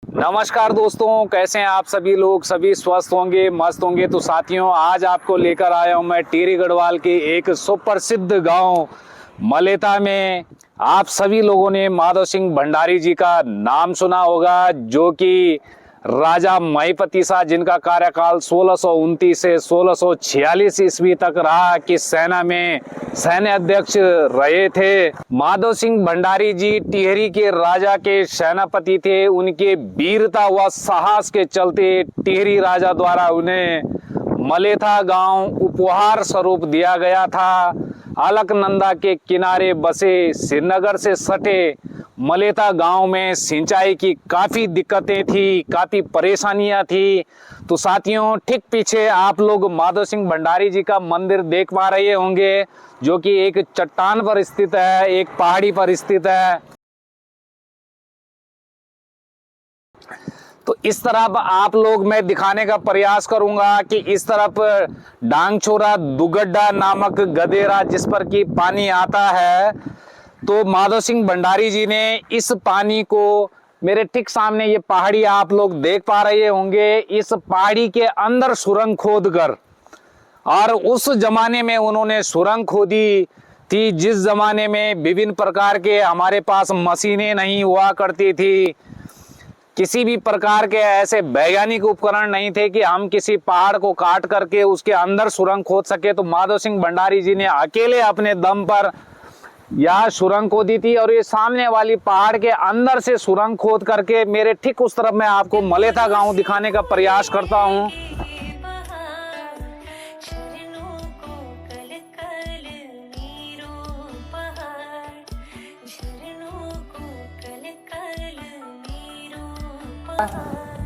नमस्कार दोस्तों, कैसे हैं आप सभी लोग। सभी स्वस्थ होंगे, मस्त होंगे। तो साथियों, आज आपको लेकर आया हूं मैं टिहरी गढ़वाल के एक सुप्रसिद्ध गांव मलेथा में। आप सभी लोगों ने माधव सिंह भंडारी जी का नाम सुना होगा, जो कि राजा महिपति शाह, जिनका कार्यकाल 1629 से 1646 ईस्वी तक रहा, कि सेना में सैन्य अध्यक्ष रहे थे। माधव सिंह भंडारी जी टिहरी के राजा के सेनापति थे। उनके वीरता व साहस के चलते टिहरी राजा द्वारा उन्हें मलेथा गांव उपहार स्वरूप दिया गया था। अलकनंदा के किनारे बसे श्रीनगर से सटे मलेथा गांव में सिंचाई की काफ़ी दिक्कतें थी, काफ़ी परेशानियां थी। तो साथियों, ठीक पीछे आप लोग माधव सिंह भंडारी जी का मंदिर देख पा रहे होंगे, जो कि एक चट्टान पर स्थित है, एक पहाड़ी पर स्थित है। तो इस तरफ आप लोग मैं दिखाने का प्रयास करूंगा कि इस तरफ डांगछोरा दुगड्डा नामक गदेरा, जिस पर कि पानी आता है। तो माधव सिंह भंडारी जी ने इस पानी को, मेरे ठीक सामने ये पहाड़ी आप लोग देख पा रहे होंगे, इस पहाड़ी के अंदर सुरंग खोद कर, और उस जमाने में उन्होंने सुरंग खोदी थी, जिस जमाने में विभिन्न प्रकार के हमारे पास मशीनें नहीं हुआ करती थी, किसी भी प्रकार के ऐसे वैज्ञानिक उपकरण नहीं थे कि हम किसी पहाड़ को काट करके उसके अंदर सुरंग खोद सके। तो माधव सिंह भंडारी जी ने अकेले अपने दम पर यह सुरंग खोदी थी, और ये सामने वाली पहाड़ के अंदर से सुरंग खोद करके मेरे ठीक उस तरफ मैं आपको मलेथा गांव दिखाने का प्रयास करता हूं।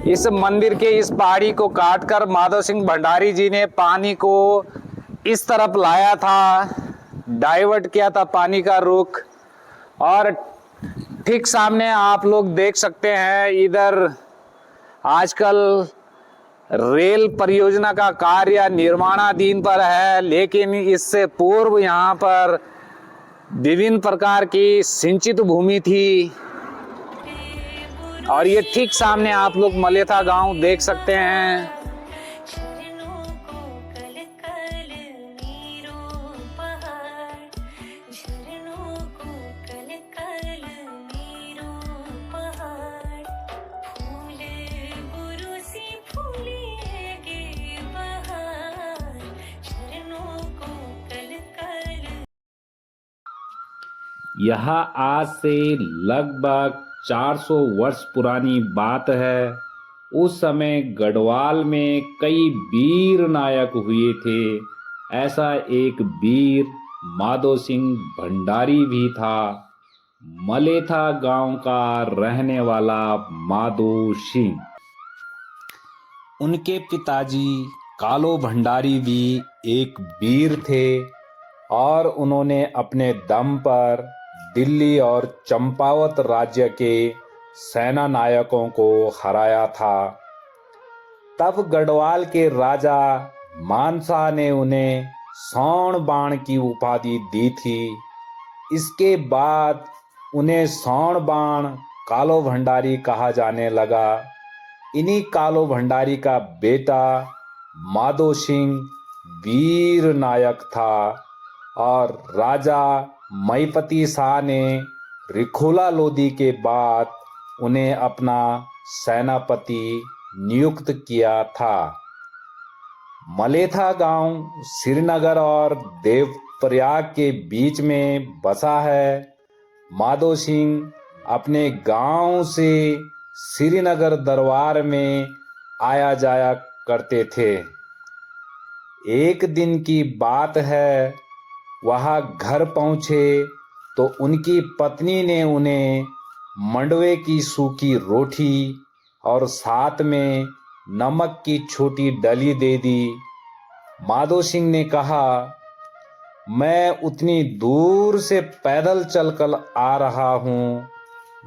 इस मंदिर के इस पहाड़ी को काटकर माधव सिंह भंडारी जी ने पानी को इस तरफ लाया था, डाइवर्ट किया था पानी का रुख। और ठीक सामने आप लोग देख सकते हैं, इधर आजकल रेल परियोजना का कार्य निर्माणाधीन पर है, लेकिन इससे पूर्व यहाँ पर विभिन्न प्रकार की सिंचित भूमि थी। और ये ठीक सामने आप लोग मलेथा गांव देख सकते हैं। यह आज से लगभग 400 वर्ष पुरानी बात है। उस समय गढ़वाल में कई वीर नायक हुए थे। ऐसा एक वीर माधो सिंह भंडारी भी था। मलेथा गांव का रहने वाला माधो सिंह। उनके पिताजी कालो भंडारी भी एक वीर थे, और उन्होंने अपने दम पर दिल्ली और चंपावत राज्य के सेना नायकों को हराया था। तब गढ़वाल के राजा मानसा ने उन्हें सौण बाण की उपाधि दी थी। इसके बाद उन्हें सौण बाण कालो भंडारी कहा जाने लगा। इन्हीं कालो भंडारी का बेटा माधो सिंह वीर नायक था, और राजा महिपति शाह ने रिखोला लोधी के बाद उन्हें अपना सेनापति नियुक्त किया था। मलेथा गांव श्रीनगर और देवप्रयाग के बीच में बसा है। माधो सिंह अपने गांव से श्रीनगर दरबार में आया जाया करते थे। एक दिन की बात है, वहाँ घर पहुँचे तो उनकी पत्नी ने उन्हें मंडवे की सूखी रोटी और साथ में नमक की छोटी डली दे दी। माधो सिंह ने कहा, मैं उतनी दूर से पैदल चलकर आ रहा हूँ,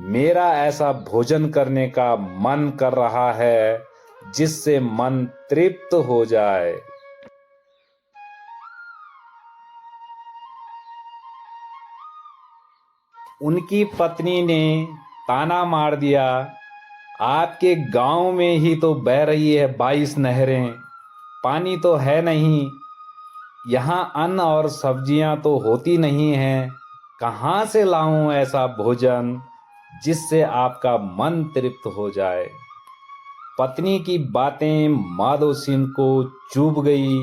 मेरा ऐसा भोजन करने का मन कर रहा है जिससे मन तृप्त हो जाए। उनकी पत्नी ने ताना मार दिया, आपके गांव में ही तो बह रही है 22 नहरें, पानी तो है नहीं। यहाँ अन्न और सब्जियां तो होती नहीं हैं। कहाँ से लाऊं ऐसा भोजन जिससे आपका मन तृप्त हो जाए। पत्नी की बातें माधो सिंह को चुभ गई।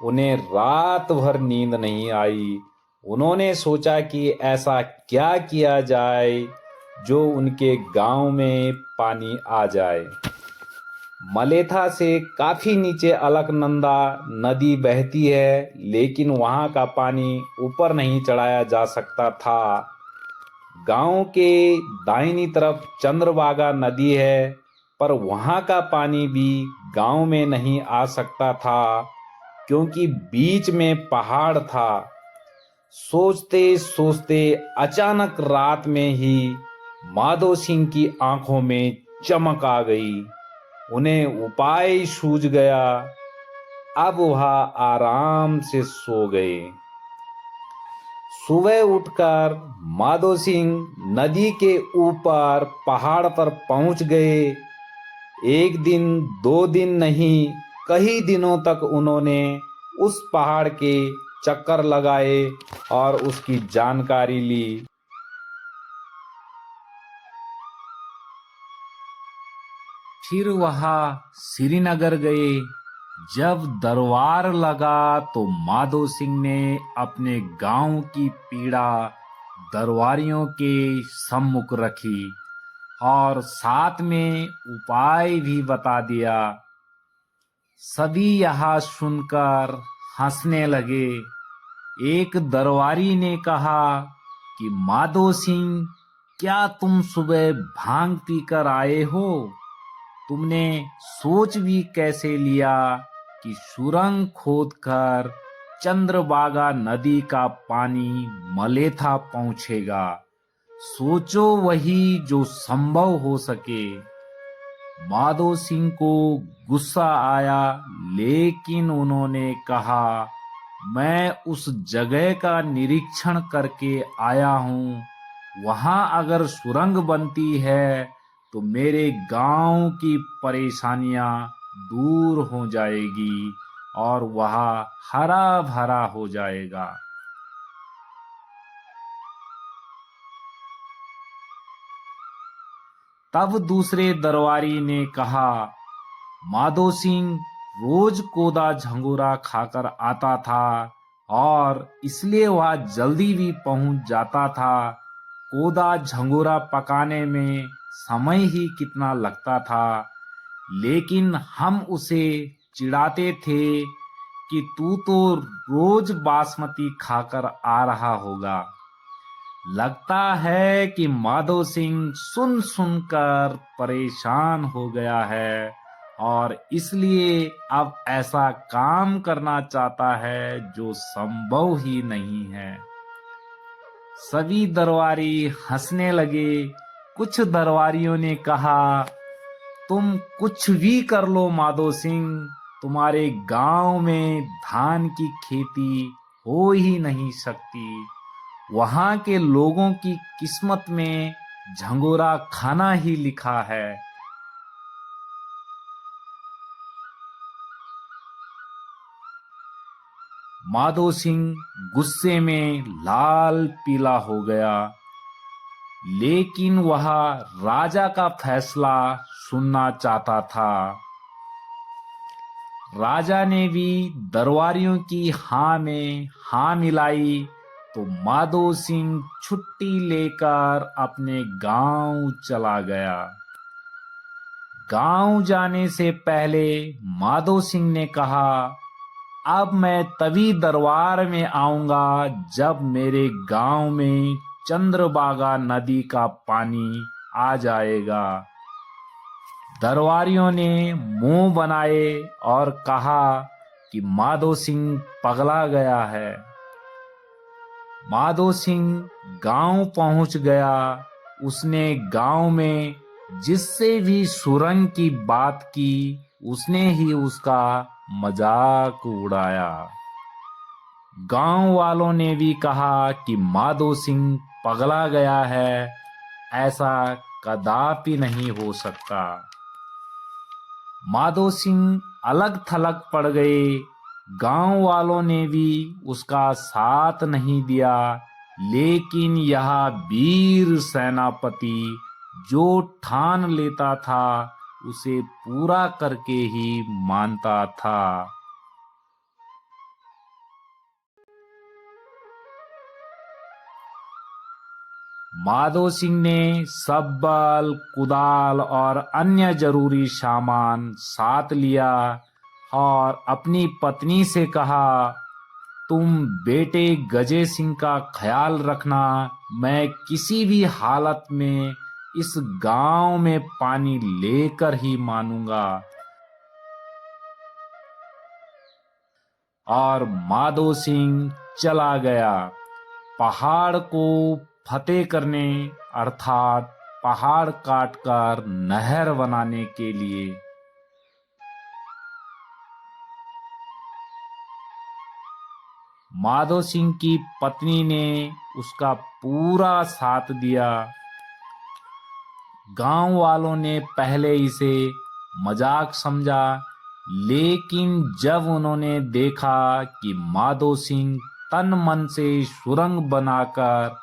उन्हें रात भर नींद नहीं आई। उन्होंने सोचा कि ऐसा क्या किया जाए जो उनके गांव में पानी आ जाए। मलेथा से काफी नीचे अलकनंदा नदी बहती है, लेकिन वहां का पानी ऊपर नहीं चढ़ाया जा सकता था। गांव के दाहिनी तरफ चंद्रभागा नदी है, पर वहां का पानी भी गांव में नहीं आ सकता था क्योंकि बीच में पहाड़ था। सोचते सोचते अचानक रात में ही माधो सिंह की आंखों में चमक आ गई। उन्हें उपाय सूझ गया। अब वह आराम से सो गए। सुबह उठकर माधो सिंह नदी के ऊपर पहाड़ पर पहुंच गए। एक दिन, 2 दिन नहीं, कई दिनों तक उन्होंने उस पहाड़ के चक्कर लगाए और उसकी जानकारी ली। फिर वह श्रीनगर गए। जब दरबार लगा तो माधो सिंह ने अपने गांव की पीड़ा दरबारियों के सम्मुख रखी और साथ में उपाय भी बता दिया। सभी यह सुनकर हंसने लगे। एक दरबारी ने कहा कि माधो सिंह, क्या तुम सुबह भांग पीकर आए हो? तुमने सोच भी कैसे लिया कि सुरंग खोदकर चंद्रभागा नदी का पानी मलेथा पहुंचेगा? सोचो वही जो संभव हो सके। माधो सिंह को गुस्सा आया, लेकिन उन्होंने कहा, मैं उस जगह का निरीक्षण करके आया हूँ। वहां अगर सुरंग बनती है तो मेरे गांव की परेशानियां दूर हो जाएगी और वह हरा भरा हो जाएगा। तब दूसरे दरबारी ने कहा, माधो सिंह रोज कोदा झंगोरा खाकर आता था और इसलिए वह जल्दी भी पहुंच जाता था। कोदा झंगोरा पकाने में समय ही कितना लगता था, लेकिन हम उसे चिढ़ाते थे कि तू तो रोज बासमती खाकर आ रहा होगा। लगता है कि माधो सिंह सुन सुनकर परेशान हो गया है और इसलिए अब ऐसा काम करना चाहता है जो संभव ही नहीं है। सभी दरबारी हंसने लगे। कुछ दरबारियों ने कहा, तुम कुछ भी कर लो माधो सिंह, तुम्हारे गांव में धान की खेती हो ही नहीं सकती। वहां के लोगों की किस्मत में झंगोरा खाना ही लिखा है। माधो सिंह गुस्से में लाल पीला हो गया, लेकिन वह राजा का फैसला सुनना चाहता था। राजा ने भी दरबारियों की हाँ में हाँ मिलाई तो माधो सिंह छुट्टी लेकर अपने गांव चला गया। गांव जाने से पहले माधो सिंह ने कहा, अब मैं तभी दरबार में आऊंगा जब मेरे गांव में चंद्रभागा नदी का पानी आ जाएगा। दरबारियों ने मुंह बनाए और कहा कि माधो सिंह पगला गया है। माधो सिंह गांव पहुंच गया। उसने गांव में जिससे भी सुरंग की बात की, उसने ही उसका मजाक उड़ाया। गांव वालों ने भी कहा कि माधो सिंह पगला गया है, ऐसा कदापि नहीं हो सकता। माधो सिंह अलग थलग पड़ गए। गांव वालों ने भी उसका साथ नहीं दिया, लेकिन यह वीर सेनापति जो ठान लेता था उसे पूरा करके ही मानता था। माधो सिंह ने शब्बल, कुदाल और अन्य जरूरी सामान साथ लिया और अपनी पत्नी से कहा, तुम बेटे गजे सिंह का ख्याल रखना, मैं किसी भी हालत में इस गांव में पानी लेकर ही मानूंगा। और माधो सिंह चला गया पहाड़ को फतेह करने, अर्थात पहाड़ काटकर नहर बनाने के लिए। माधो सिंह की पत्नी ने उसका पूरा साथ दिया। गांव वालों ने पहले इसे मजाक समझा, लेकिन जब उन्होंने देखा कि माधो सिंह तन मन से सुरंग बनाकर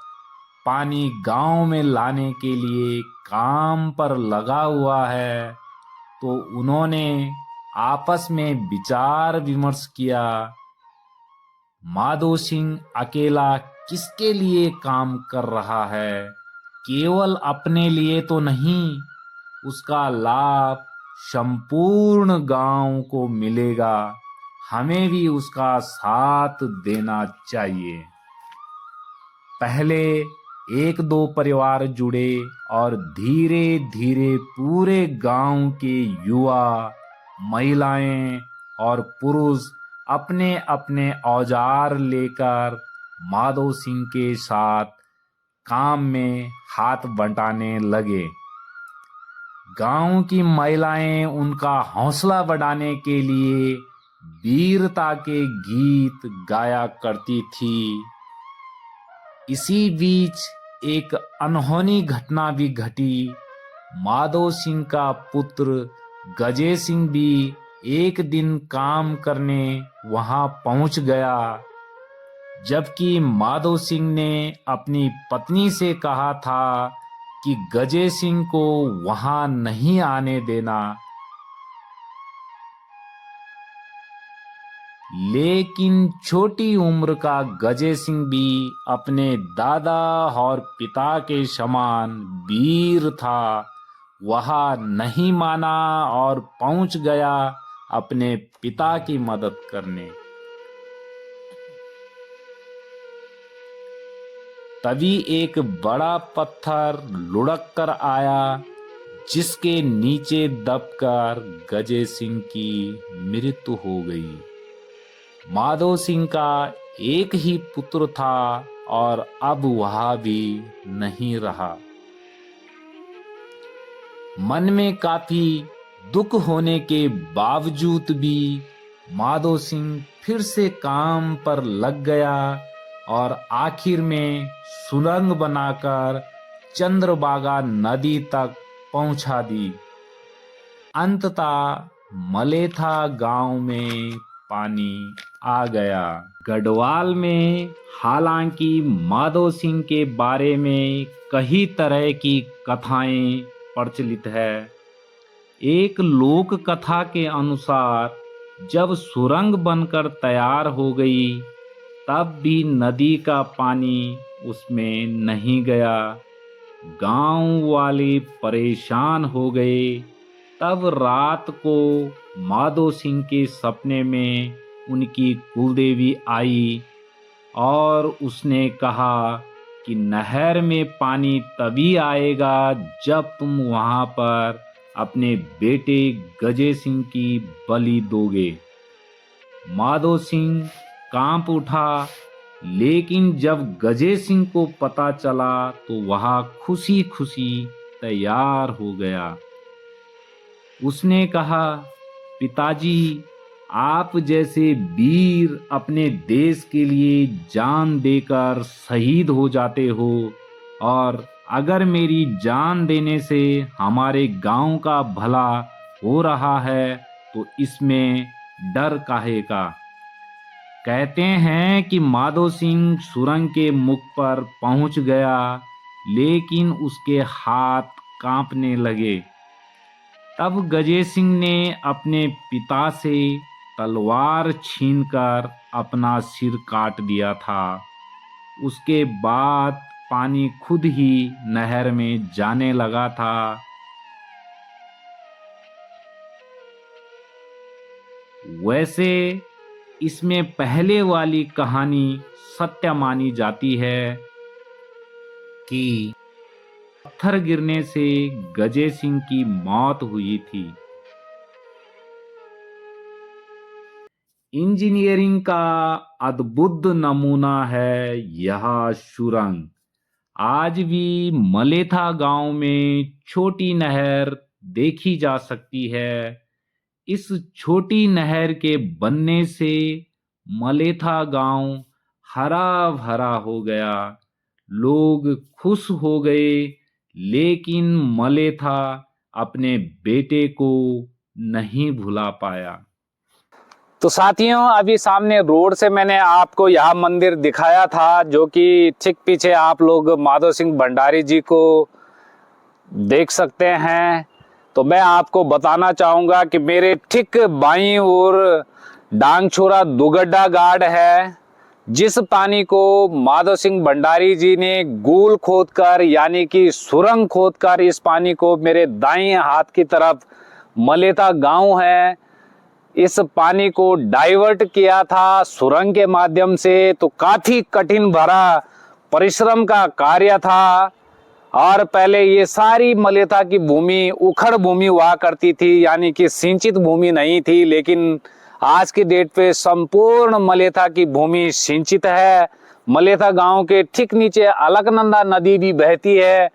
पानी गांव में लाने के लिए काम पर लगा हुआ है, तो उन्होंने आपस में विचार विमर्श किया। माधो सिंह अकेला किसके लिए काम कर रहा है? केवल अपने लिए तो नहीं, उसका लाभ संपूर्ण गांव को मिलेगा। हमें भी उसका साथ देना चाहिए। पहले एक दो परिवार जुड़े और धीरे धीरे पूरे गांव के युवा, महिलाएं और पुरुष अपने अपने औजार लेकर माधो सिंह के साथ काम में हाथ बंटाने लगे। गांव की महिलाएं उनका हौसला बढ़ाने के लिए वीरता के गीत गाया करती थी। इसी बीच एक अनहोनी घटना भी घटी। माधो सिंह का पुत्र गजे सिंह भी एक दिन काम करने वहां पहुंच गया, जबकि माधो सिंह ने अपनी पत्नी से कहा था कि गजे सिंह को वहां नहीं आने देना। लेकिन छोटी उम्र का गजे सिंह भी अपने दादा और पिता के समान वीर था। वह नहीं माना और पहुंच गया अपने पिता की मदद करने। तभी एक बड़ा पत्थर लुढ़क कर आया, जिसके नीचे दबकर गजे सिंह की मृत्यु हो गई। माधो सिंह का एक ही पुत्र था और अब वह भी नहीं रहा। मन में काफी दुख होने के बावजूद भी माधो सिंह फिर से काम पर लग गया और आखिर में सुरंग बनाकर चंद्रभागा नदी तक पहुंचा दी। अंततः मलेथा गांव में पानी आ गया। गढ़वाल में हालांकि माधो सिंह के बारे में कई तरह की कथाएं प्रचलित है। एक लोक कथा के अनुसार जब सुरंग बनकर तैयार हो गई, तब भी नदी का पानी उसमें नहीं गया। गांव वाले परेशान हो गए। तब रात को माधो सिंह के सपने में उनकी कुलदेवी आई और उसने कहा कि नहर में पानी तभी आएगा जब तुम वहां पर अपने बेटे गजे सिंह की बलि दोगे। माधो सिंह कांप उठा, लेकिन जब गजे सिंह को पता चला तो वह खुशी खुशी तैयार हो गया। उसने कहा, पिताजी, आप जैसे वीर अपने देश के लिए जान देकर शहीद हो जाते हो और अगर मेरी जान देने से हमारे गांव का भला हो रहा है तो इसमें डर काहे का। कहते हैं कि माधो सिंह सुरंग के मुख पर पहुंच गया, लेकिन उसके हाथ कांपने लगे। तब गजे सिंह ने अपने पिता से तलवार छीनकर अपना सिर काट दिया था। उसके बाद पानी खुद ही नहर में जाने लगा था। वैसे इसमें पहले वाली कहानी सत्य मानी जाती है कि पत्थर गिरने से गजे सिंह की मौत हुई थी। इंजीनियरिंग का अद्भुत नमूना है यह सुरंग। आज भी मलेथा गांव में छोटी नहर देखी जा सकती है। इस छोटी नहर के बनने से मलेथा गांव हरा भरा हो गया। लोग खुश हो गए, लेकिन मलेथा अपने बेटे को नहीं भुला पाया। तो साथियों, अभी सामने रोड से मैंने आपको यह मंदिर दिखाया था, जो कि ठीक पीछे आप लोग माधो सिंह भंडारी जी को देख सकते हैं। तो मैं आपको बताना चाहूँगा कि मेरे ठीक बाईं ओर डांगछोरा दुगड्डा गाड है, जिस पानी को माधो सिंह भंडारी जी ने गूल खोदकर यानी कि सुरंग खोदकर इस पानी को मेरे दाएं हाथ की तरफ मलेथा गांव है, इस पानी को डाइवर्ट किया था सुरंग के माध्यम से। तो काफी कठिन भरा परिश्रम का कार्य था। और पहले ये सारी मलेथा की भूमि उखड़ भूमि हुआ करती थी, यानी कि सिंचित भूमि नहीं थी। लेकिन आज की डेट पे संपूर्ण मलेथा की भूमि सिंचित है। मलेथा गांव के ठीक नीचे अलकनंदा नदी भी बहती है,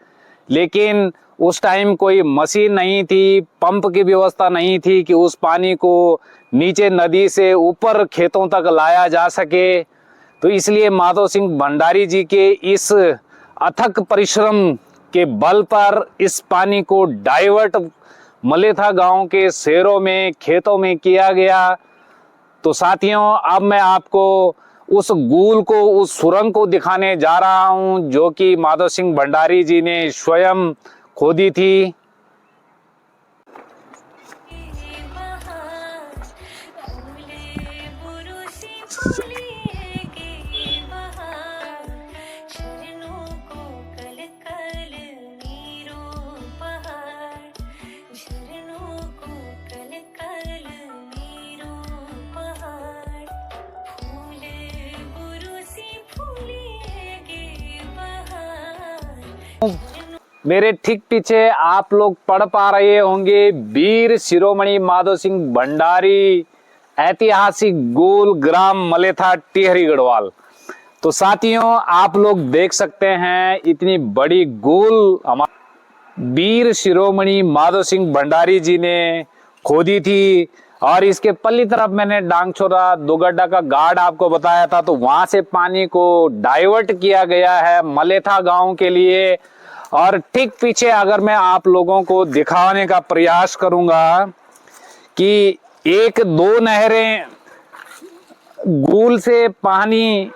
लेकिन उस टाइम कोई मशीन नहीं थी, पंप की व्यवस्था नहीं थी कि उस पानी को नीचे नदी से ऊपर खेतों तक लाया जा सके। तो इसलिए माधो सिंह भंडारी जी के इस अथक परिश्रम के बल पर इस पानी को डाइवर्ट मलेथा गांव के शहरों में खेतों में किया गया। तो साथियों, अब मैं आपको उस गूल को, उस सुरंग को दिखाने जा रहा हूं, जो कि माधो सिंह भंडारी जी ने स्वयं खोदी थी। मेरे ठीक पीछे आप लोग पढ़ पा रहे होंगे, वीर शिरोमणि माधो सिंह भंडारी ऐतिहासिक गूल ग्राम मलेथा टिहरी गढ़वाल। तो साथियों, आप लोग देख सकते हैं इतनी बड़ी गूल वीर शिरोमणि माधो सिंह भंडारी जी ने खोदी थी। और इसके पल्ली तरफ मैंने डांगछोरा दुगड्डा का गार्ड आपको बताया था, तो वहां से पानी को डाइवर्ट किया गया है मलेथा गांव के लिए। और ठीक पीछे अगर मैं आप लोगों को दिखाने का प्रयास करूंगा कि एक दो नहरें गूल से पानी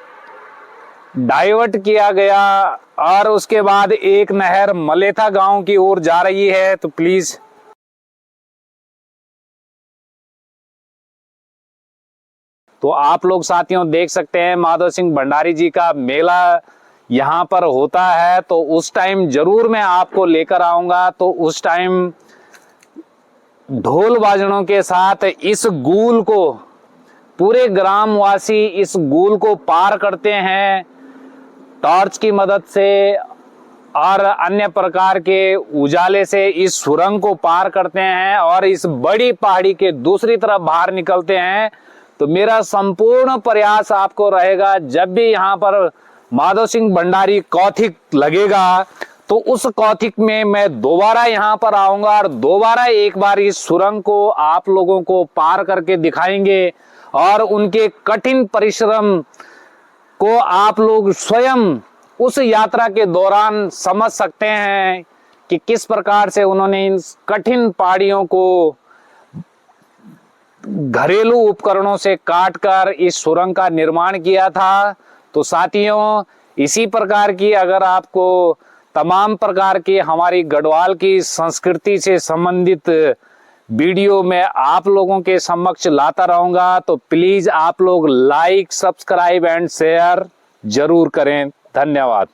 डाइवर्ट किया गया और उसके बाद एक नहर मलेथा गांव की ओर जा रही है। तो प्लीज तो आप लोग साथियों देख सकते हैं माधो सिंह भंडारी जी का मेला यहाँ पर होता है। तो उस टाइम जरूर मैं आपको लेकर आऊंगा। तो उस टाइम ढोल बाजनों के साथ इस गूल को पूरे ग्रामवासी इस गूल को पार करते हैं टॉर्च की मदद से और अन्य प्रकार के उजाले से इस सुरंग को पार करते हैं और इस बड़ी पहाड़ी के दूसरी तरफ बाहर निकलते हैं। तो मेरा संपूर्ण प्रयास आपको रहेगा, जब भी यहाँ पर माधो सिंह भंडारी कौथिक लगेगा तो उस कौथिक में मैं दोबारा यहाँ पर आऊंगा और दोबारा एक बार इस सुरंग को आप लोगों को पार करके दिखाएंगे और उनके कठिन परिश्रम को आप लोग स्वयं उस यात्रा के दौरान समझ सकते हैं कि किस प्रकार से उन्होंने इन कठिन पहाड़ियों को घरेलू उपकरणों से काटकर इस सुरंग का निर्माण किया था। तो साथियों, इसी प्रकार की अगर आपको तमाम प्रकार की हमारी गढ़वाल की संस्कृति से संबंधित वीडियो मैं आप लोगों के समक्ष लाता रहूंगा, तो प्लीज आप लोग लाइक, सब्सक्राइब एंड शेयर जरूर करें। धन्यवाद।